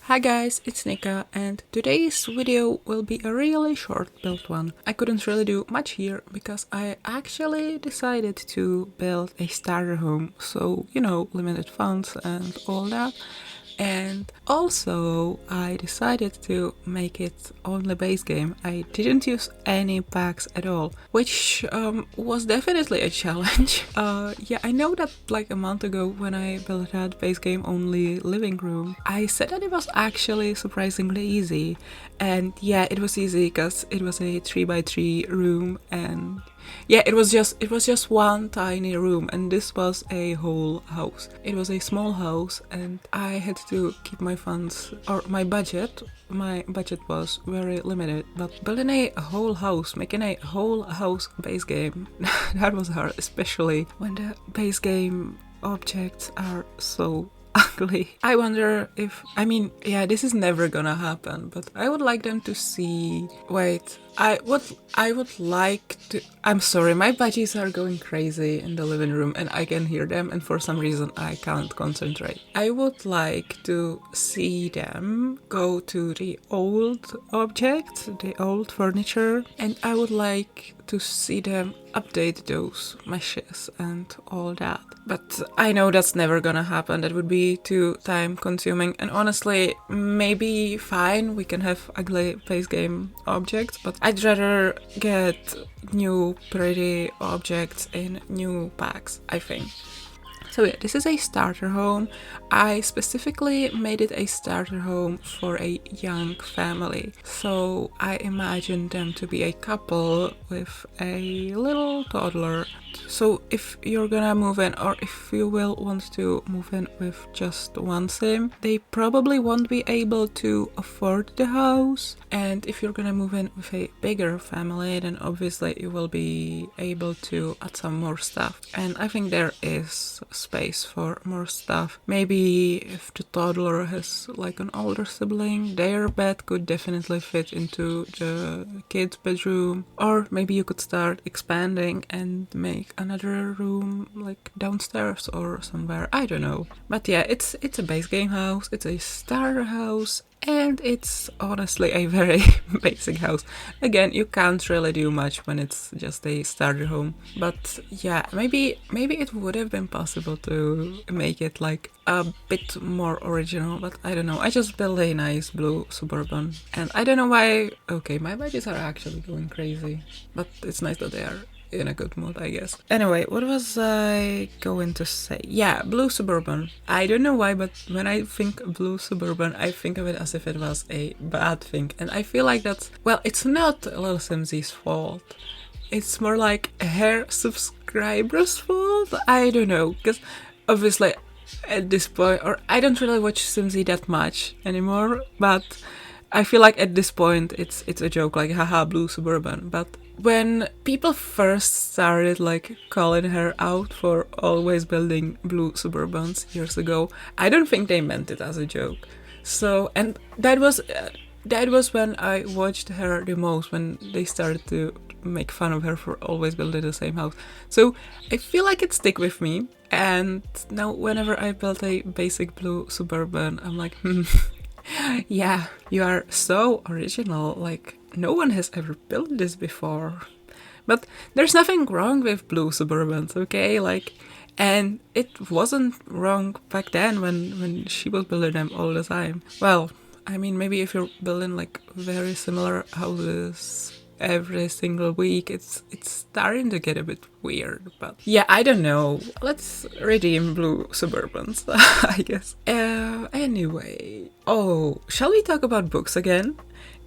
Hi guys, it's Nika, and today's video will be a really short build one. I couldn't really do much here because I actually decided to build a starter home, so limited funds and all that. And also I decided to make it only base game. I didn't use any packs at all, which was definitely a challenge. Yeah, I know that like a month ago when I built that base game only living room, I said that it was actually surprisingly easy. And yeah, it was easy because it was a 3x3 room, and yeah, it was just one tiny room, and this was a whole house. It was a small house, and I had to keep my funds or my budget. My budget was very limited, but building a whole house, making a whole house base game, that was hard, especially when the base game objects are so ugly. I wonder if, yeah, this is never gonna happen, but I would like them to see. Wait, I would like to. I'm sorry, my budgies are going crazy in the living room and I can hear them, and for some reason I can't concentrate. I would like to see them go to the old objects, the old furniture, and I would like to see them update those meshes and all that. But I know that's never gonna happen. That would be too time consuming, and honestly, maybe fine, we can have ugly base game objects, but I'd rather get new pretty objects in new packs, I think. So yeah, this is a starter home. I specifically made it a starter home for a young family. So I imagined them to be a couple with a little toddler. So if you're gonna move in, or if you will want to move in with just one sim, they probably won't be able to afford the house. And if you're gonna move in with a bigger family, then obviously you will be able to add some more stuff. And I think there is space for more stuff. Maybe if the toddler has like an older sibling, their bed could definitely fit into the kid's bedroom. Or maybe you could start expanding and make another room like downstairs or somewhere, I don't know. But yeah, it's a base game house, it's a starter house, and it's honestly a very basic house. Again, you can't really do much when it's just a starter home. But yeah, maybe it would have been possible to make it like a bit more original, but I don't know. I just built a nice blue Suburban, and I don't know why. Okay, my budgets are actually going crazy, but it's nice that they are in a good mood, I guess. Anyway, what was I going to say? Yeah, blue Suburban. I don't know why, but when I think blue Suburban, I think of it as if it was a bad thing. And I feel like that's, well, it's not Little Simsy's fault. It's more like her subscribers' fault? I don't know, because obviously at this point, or I don't really watch Simsy that much anymore, but I feel like at this point it's a joke, like haha, blue Suburban. But when people first started like calling her out for always building blue Suburbans years ago, I don't think they meant it as a joke. So, and that was when I watched her the most, when they started to make fun of her for always building the same house. So I feel like it stick with me, and now whenever I build a basic blue Suburban, I'm like, yeah, you are so original, like no one has ever built this before. But there's nothing wrong with blue Suburbans, okay? Like, and it wasn't wrong back then when she was building them all the time. Well, I mean, maybe if you're building like very similar houses every single week, it's starting to get a bit weird. But yeah, I don't know. Let's redeem blue Suburbans, I guess. Anyway, oh, shall we talk about books again?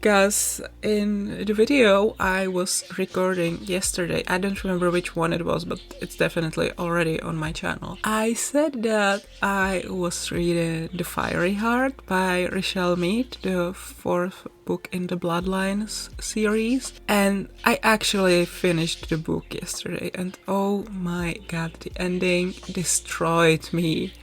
Because in the video I was recording yesterday, I don't remember which one it was, but it's definitely already on my channel. I said that I was reading The Fiery Heart by Richelle Mead, the fourth book in the Bloodlines series, and I actually finished the book yesterday, and oh my god, the ending destroyed me.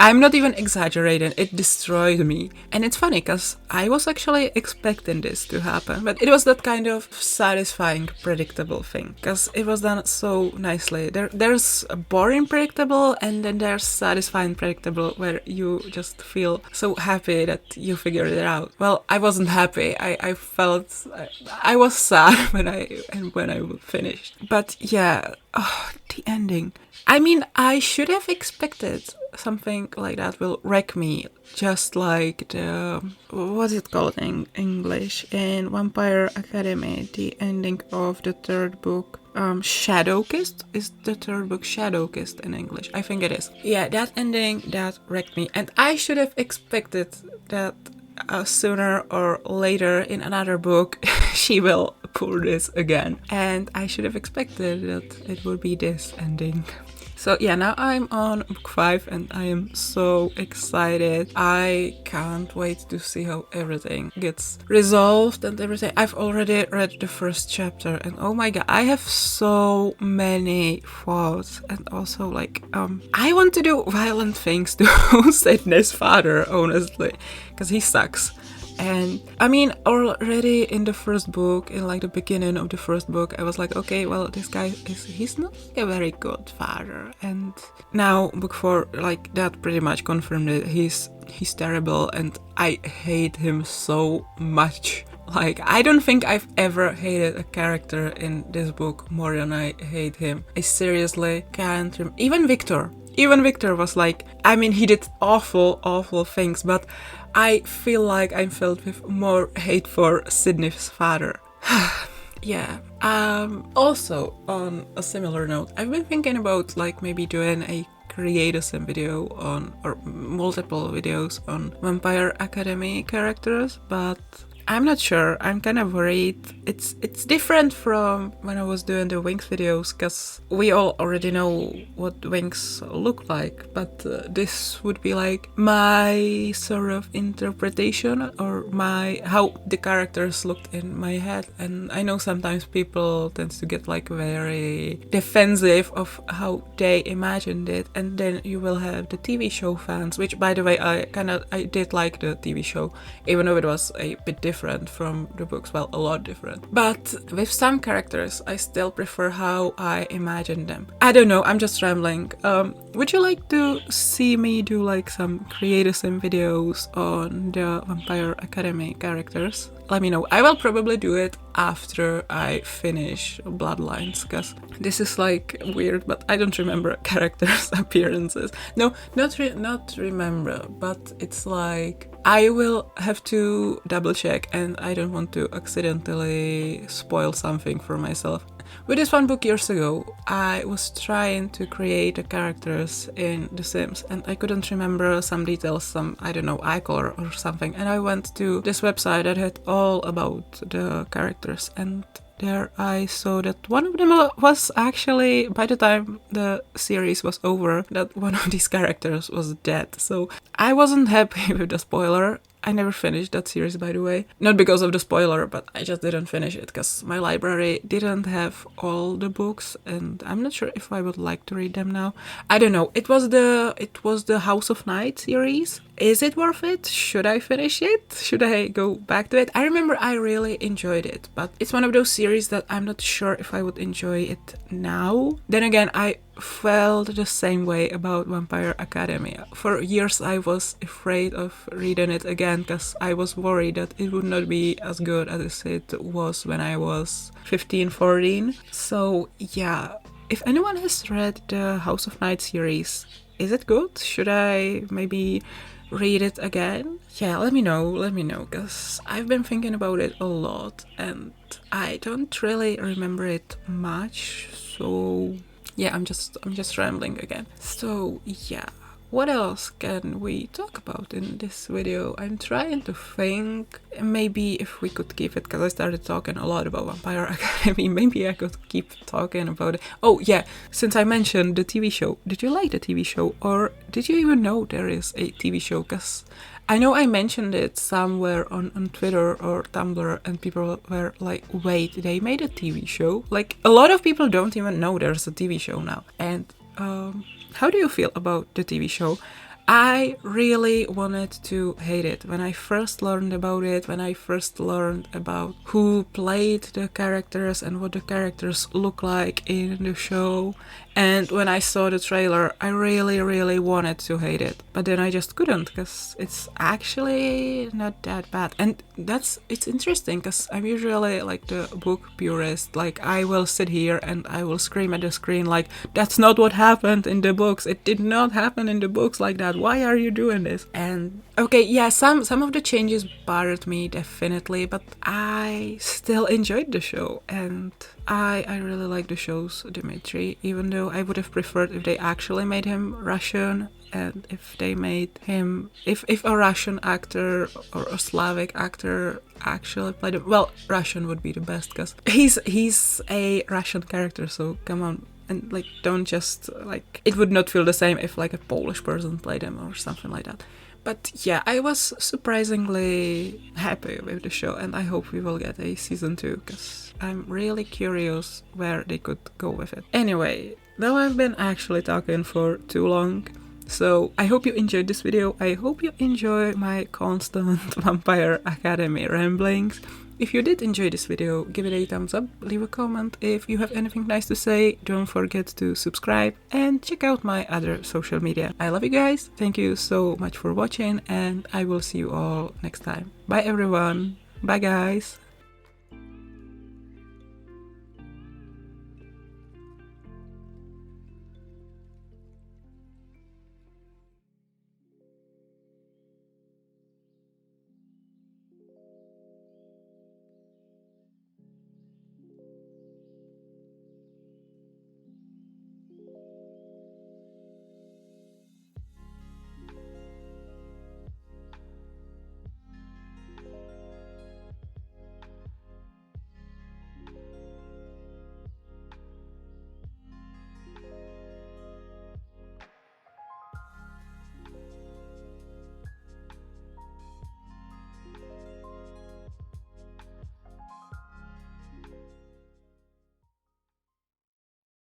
I'm not even exaggerating, it destroyed me. And it's funny because I was actually expecting this to happen, but it was that kind of satisfying, predictable thing, because it was done so nicely. There's a boring predictable, and then there's satisfying predictable where you just feel so happy that you figured it out. Well, I wasn't happy. I felt I was sad when I finished. But yeah, the ending. I mean, I should have expected something like that will wreck me, just like the, what's it called in English, in Vampire Academy, the ending of the third book. Shadowkissed is the third book. Shadowkissed in English, I think it is. Yeah, that ending, that wrecked me, and I should have expected that sooner or later in another book she will pull this again, and I should have expected that it would be this ending. So yeah, now I'm on book 5 and I am so excited. I can't wait to see how everything gets resolved and everything. I've already read the first chapter and oh my god, I have so many thoughts, and also like I want to do violent things to Sydney's father, honestly, because he sucks. And I mean, already in the first book, in like the beginning of the first book, I was like, okay, well, this guy he's not a very good father. And now book 4, like that pretty much confirmed it. He's terrible and I hate him so much. Like, I don't think I've ever hated a character in this book more than I hate him. I seriously can't even Victor. Even Victor was like, I mean, he did awful things, but I feel like I'm filled with more hate for Sydney's father. Yeah. Also, on a similar note, I've been thinking about like maybe doing a creative video on, or multiple videos on Vampire Academy characters, but I'm not sure. I'm kind of worried. It's different from when I was doing the Wings videos, because we all already know what Wings look like, but this would be like my sort of interpretation, or how the characters looked in my head. And I know sometimes people tend to get like very defensive of how they imagined it, and then you will have the TV show fans, which by the way I did like the TV show, even though it was a bit different from the books, well, a lot different. But with some characters, I still prefer how I imagine them. I don't know, I'm just rambling. Would you like to see me do like some creative sim videos on the Vampire Academy characters? Let me know. I will probably do it after I finish Bloodlines, because this is like weird, but I don't remember characters' appearances. No, not remember, but it's like I will have to double check, and I don't want to accidentally spoil something for myself. With this one book years ago, I was trying to create the characters in The Sims, and I couldn't remember some details, some, I don't know, eye color or something, and I went to this website that had all about the characters, and there I saw that one of them was actually, by the time the series was over, that one of these characters was dead. So I wasn't happy with the spoiler. I never finished that series, by the way. Not because of the spoiler, but I just didn't finish it because my library didn't have all the books, and I'm not sure if I would like to read them now. I don't know. It was the House of Night series. Is it worth it? Should I finish it? Should I go back to it? I remember I really enjoyed it, but it's one of those series that I'm not sure if I would enjoy it now. Then again, I felt the same way about Vampire Academy. For years I was afraid of reading it again because I was worried that it would not be as good as it was when I was 15-14. So yeah, if anyone has read the House of Night series, is it good? Should I maybe read it again? Yeah, let me know, because I've been thinking about it a lot and I don't really remember it much, so yeah, I'm just rambling again. So yeah, what else can we talk about in this video? I'm trying to think, maybe if we could keep it, because I started talking a lot about Vampire Academy, maybe I could keep talking about it. Oh yeah, since I mentioned the TV show, did you like the TV show, or did you even know there is a TV show? Because I know I mentioned it somewhere on Twitter or Tumblr, and people were like, wait, they made a TV show? Like, a lot of people don't even know there's a TV show now. And how do you feel about the TV show? I really wanted to hate it when I first learned about it, when I first learned about who played the characters and what the characters look like in the show. And when I saw the trailer, I really wanted to hate it. But then I just couldn't, because it's actually not that bad. And it's interesting, because I'm usually like the book purist. Like, I will sit here and I will scream at the screen like, that's not what happened in the books. It did not happen in the books like that. Why are you doing this? And okay, yeah, some of the changes bothered me, definitely, but I still enjoyed the show, and I really like the show's Dmitry, even though I would have preferred if they actually made him Russian, and if they made him, if a Russian actor or a Slavic actor actually played him. Well, Russian would be the best, because he's a Russian character, so come on. And like, don't just like, it would not feel the same if like a Polish person played him or something like that. But yeah, I was surprisingly happy with the show, and I hope we will get a season 2, because I'm really curious where they could go with it. Anyway, now I've been actually talking for too long, so I hope you enjoyed this video. I hope you enjoy my constant Vampire Academy ramblings. If you did enjoy this video, give it a thumbs up, leave a comment. If you have anything nice to say, don't forget to subscribe and check out my other social media. I love you guys, thank you so much for watching, and I will see you all next time. Bye everyone, bye guys!